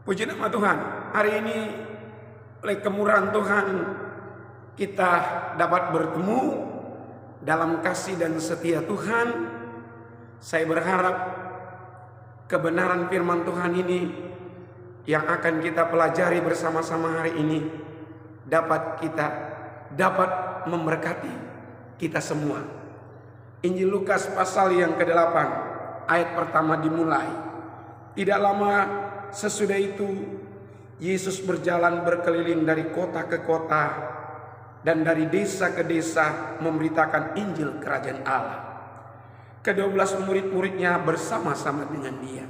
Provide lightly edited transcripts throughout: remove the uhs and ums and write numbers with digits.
Puji nama Tuhan, hari ini oleh kemurahan Tuhan kita dapat bertemu dalam kasih dan setia Tuhan. Saya berharap kebenaran firman Tuhan ini yang akan kita pelajari bersama-sama hari ini dapat memberkati kita semua. Injil Lukas pasal yang ke-8 ayat pertama dimulai. Tidak lama sesudah itu Yesus berjalan berkeliling dari kota ke kota dan dari desa ke desa memberitakan Injil Kerajaan Allah. Ke-12 murid-muridnya bersama-sama dengan dia.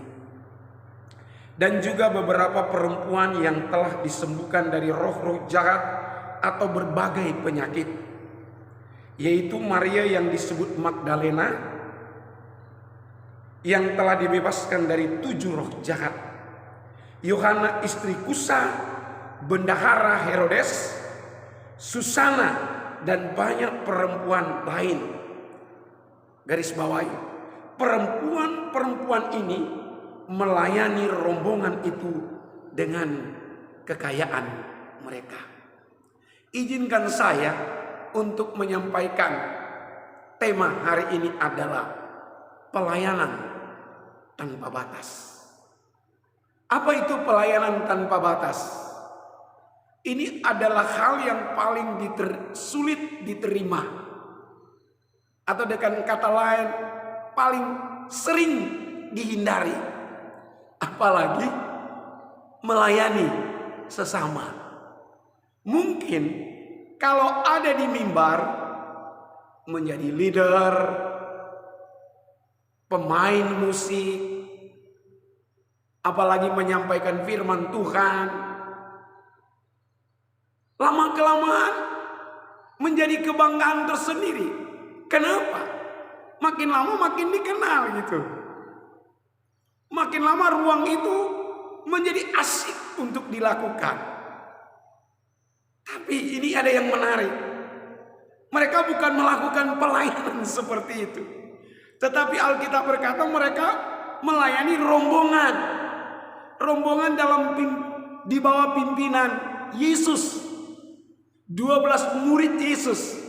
Dan juga beberapa perempuan yang telah disembuhkan dari roh-roh jahat atau berbagai penyakit, yaitu Maria yang disebut Magdalena, yang telah dibebaskan dari 7 roh jahat, Yohana istri Kusa, bendahara Herodes, Susana, dan banyak perempuan lain. Garis bawahi, perempuan-perempuan ini melayani rombongan itu dengan kekayaan mereka. Izinkan saya untuk menyampaikan tema hari ini adalah pelayanan tanpa batas. Apa itu pelayanan tanpa batas? Ini adalah hal yang paling sulit diterima, atau dengan kata lain paling sering dihindari, apalagi melayani sesama. Mungkin kalau ada di mimbar menjadi leader, pemain musik, apalagi menyampaikan firman Tuhan, lama-kelamaan menjadi kebanggaan tersendiri. Kenapa? Makin lama makin dikenal gitu. Makin lama ruang itu menjadi asik untuk dilakukan. Tapi ini ada yang menarik. Mereka bukan melakukan pelayanan seperti itu, tetapi Alkitab berkata mereka melayani rombongan. Rombongan di bawah pimpinan Yesus. 12 murid Yesus.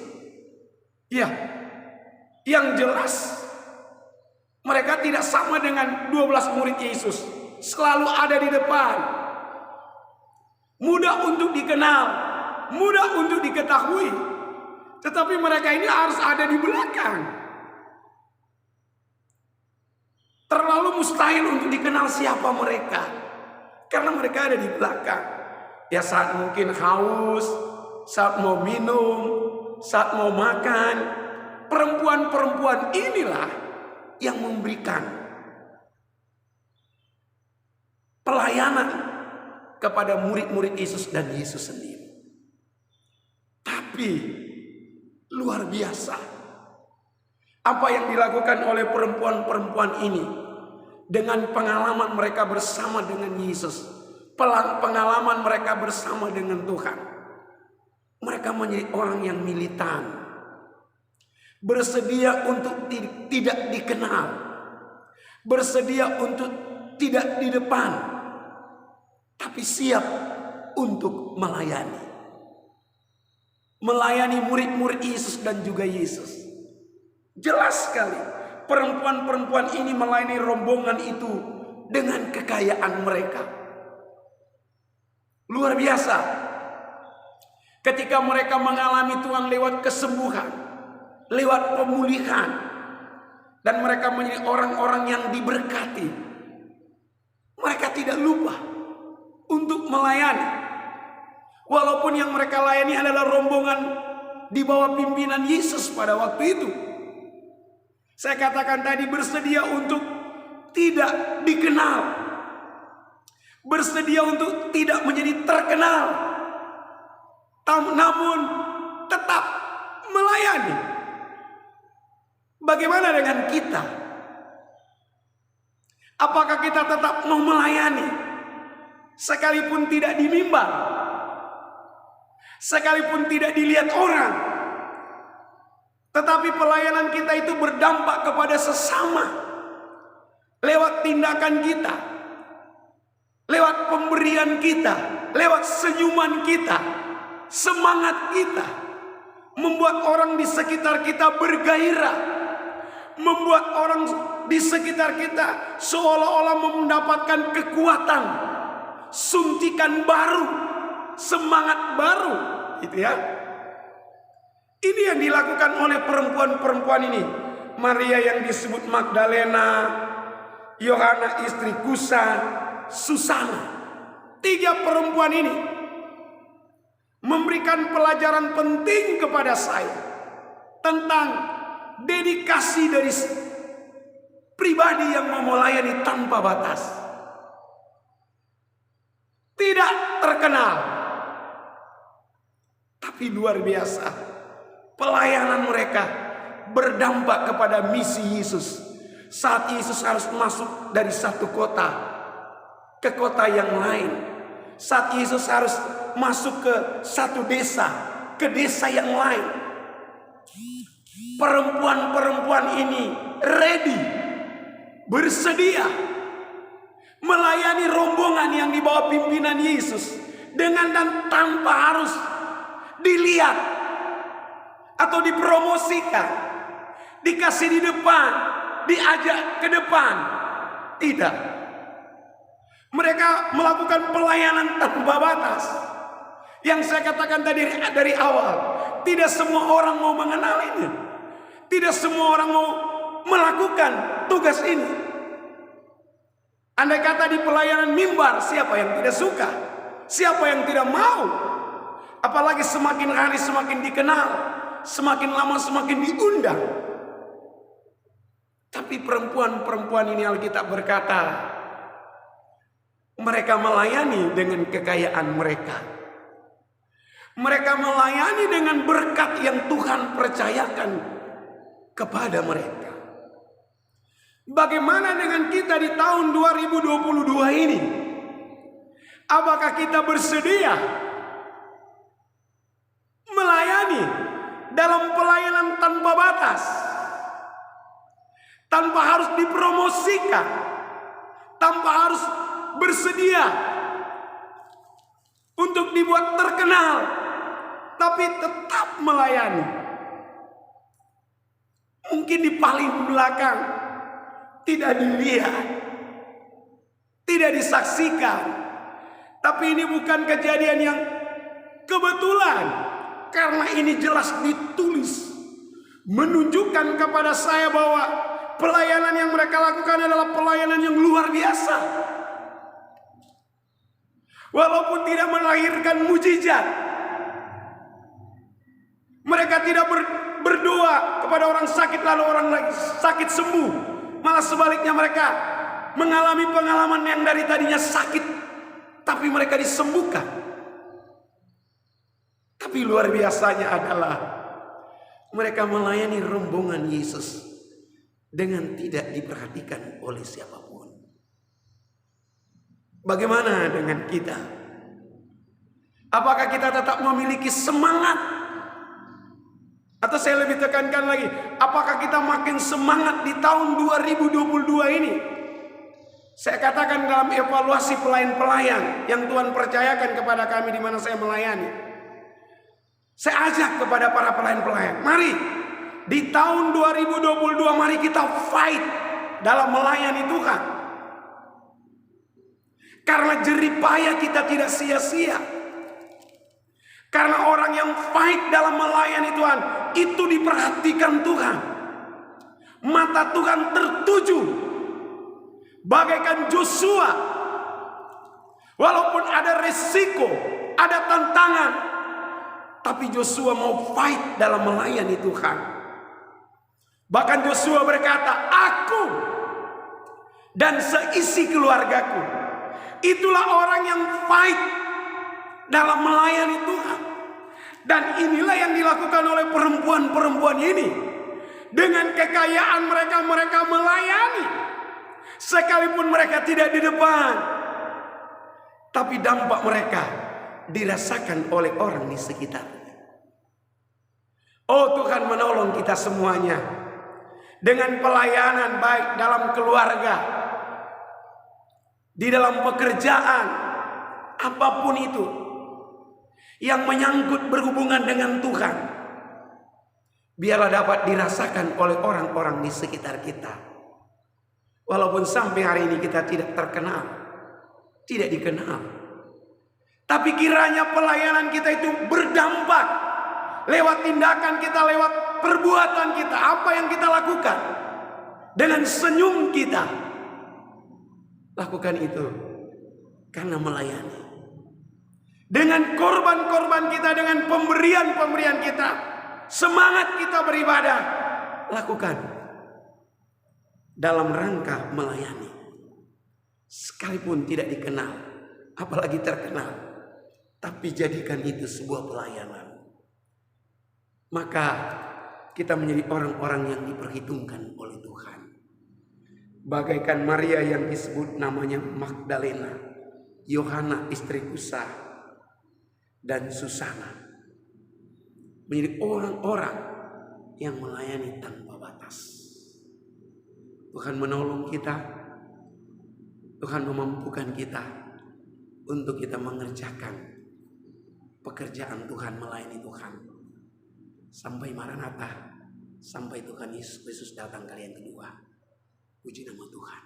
Ya, yang jelas mereka tidak sama dengan 12 murid Yesus. Selalu ada di depan. Mudah untuk dikenal, mudah untuk diketahui. Tetapi mereka ini harus ada di belakang. Terlalu mustahil untuk dikenal siapa mereka, karena mereka ada di belakang. Ya, saat mungkin haus, saat mau minum, saat mau makan, perempuan-perempuan inilah yang memberikan pelayanan kepada murid-murid Yesus dan Yesus sendiri. Tapi luar biasa apa yang dilakukan oleh perempuan-perempuan ini dengan pengalaman mereka bersama dengan Yesus, pengalaman mereka bersama dengan Tuhan. Mereka menjadi orang yang militan, bersedia untuk tidak dikenal, bersedia untuk tidak di depan, tapi siap untuk melayani murid-murid Yesus dan juga Yesus. Jelas sekali perempuan-perempuan ini melayani rombongan itu dengan kekayaan mereka. Luar biasa. Ketika mereka mengalami Tuhan lewat kesembuhan, lewat pemulihan, dan mereka menjadi orang-orang yang diberkati, mereka tidak lupa untuk melayani. Walaupun yang mereka layani adalah rombongan di bawah pimpinan Yesus pada waktu itu. Saya katakan tadi, bersedia untuk tidak dikenal, bersedia untuk tidak menjadi terkenal, namun tetap melayani. Bagaimana dengan kita? Apakah kita tetap mau melayani sekalipun tidak di mimbar, sekalipun tidak dilihat orang? Tetapi pelayanan kita itu berdampak kepada sesama lewat tindakan kita, lewat pemberian kita, lewat senyuman kita, semangat kita, membuat orang di sekitar kita bergairah, membuat orang di sekitar kita seolah-olah mendapatkan kekuatan, suntikan baru, semangat baru, gitu ya. Ini yang dilakukan oleh perempuan-perempuan ini. Maria yang disebut Magdalena, Yohana istri Kusa, Susana. 3 perempuan ini memberikan pelajaran penting kepada saya tentang dedikasi dari pribadi yang mau melayani tanpa batas. Tidak terkenal, tapi luar biasa. Pelayanan mereka berdampak kepada misi Yesus. Saat Yesus harus masuk dari satu kota ke kota yang lain. Saat Yesus harus masuk ke satu desa, ke desa yang lain. Perempuan-perempuan ini ready, bersedia melayani rombongan yang dibawa pimpinan Yesus dengan dan tanpa harus dilihat atau dipromosikan, dikasih di depan, diajak ke depan. Tidak. Mereka melakukan pelayanan tanpa batas. Yang saya katakan tadi dari awal, tidak semua orang mau mengenalinya. Tidak semua orang mau melakukan tugas ini. Andai kata di pelayanan mimbar, siapa yang tidak suka? Siapa yang tidak mau? Apalagi semakin hari semakin dikenal, semakin lama semakin diundang. Tapi perempuan-perempuan ini Alkitab berkata, mereka melayani dengan kekayaan mereka. Mereka melayani dengan berkat yang Tuhan percayakan kepada mereka. Bagaimana dengan kita di tahun 2022 ini? Apakah kita bersedia melayani dalam pelayanan tanpa batas, tanpa harus dipromosikan, tanpa harus bersedia untuk dibuat terkenal, tapi tetap melayani? Mungkin di paling belakang, tidak dilihat, tidak disaksikan, tapi ini bukan kejadian yang kebetulan, karena ini jelas ditulis, menunjukkan kepada saya bahwa pelayanan yang mereka lakukan adalah pelayanan yang luar biasa. Walaupun tidak melahirkan mujizat, mereka tidak berdoa kepada orang sakit lalu orang sakit sembuh. Malah sebaliknya mereka mengalami pengalaman yang dari tadinya sakit, tapi mereka disembuhkan. Tapi luar biasanya adalah mereka melayani rombongan Yesus dengan tidak diperhatikan oleh siapapun. Bagaimana dengan kita? Apakah kita tetap memiliki semangat? Atau saya lebih tekankan lagi, apakah kita makin semangat di tahun 2022 ini? Saya katakan dalam evaluasi pelayan-pelayan yang Tuhan percayakan kepada kami di mana saya melayani. Saya ajak kepada para pelayan-pelayan, mari di tahun 2022 mari kita fight dalam melayani Tuhan. Karena jerih payah kita tidak sia-sia. Karena orang yang fight dalam melayani Tuhan itu diperhatikan Tuhan. Mata Tuhan tertuju bagaikan Joshua. Walaupun ada resiko, ada tantangan, tapi Joshua mau fight dalam melayani Tuhan. Bahkan Joshua berkata, aku dan seisi keluargaku, itulah orang yang fight dalam melayani Tuhan. Dan inilah yang dilakukan oleh perempuan-perempuan ini. Dengan kekayaan mereka, mereka melayani. Sekalipun mereka tidak di depan, tapi dampak mereka dirasakan oleh orang di sekitarnya. Oh, Tuhan menolong kita semuanya dengan pelayanan baik dalam keluarga, di dalam pekerjaan, apapun itu yang menyangkut berhubungan dengan Tuhan, biarlah dapat dirasakan oleh orang-orang di sekitar kita. Walaupun sampai hari ini kita tidak terkenal, tidak dikenal, tapi kiranya pelayanan kita itu berdampak lewat tindakan kita, lewat perbuatan kita, apa yang kita lakukan, dengan senyum kita. Lakukan itu karena melayani. Dengan korban-korban kita, dengan pemberian-pemberian kita, semangat kita beribadah, lakukan dalam rangka melayani. Sekalipun tidak dikenal, apalagi terkenal, tapi jadikan itu sebuah pelayanan. Maka kita menjadi orang-orang yang diperhitungkan oleh Tuhan. Bagaikan Maria yang disebut namanya Magdalena, Yohana istri Kusa, dan Susana, menjadi orang-orang yang melayani tanpa batas. Tuhan menolong kita, Tuhan memampukan kita untuk kita mengerjakan pekerjaan Tuhan, melayani Tuhan sampai Maranatha, sampai Tuhan Yesus datang kali yang kedua. Puji nama Tuhan.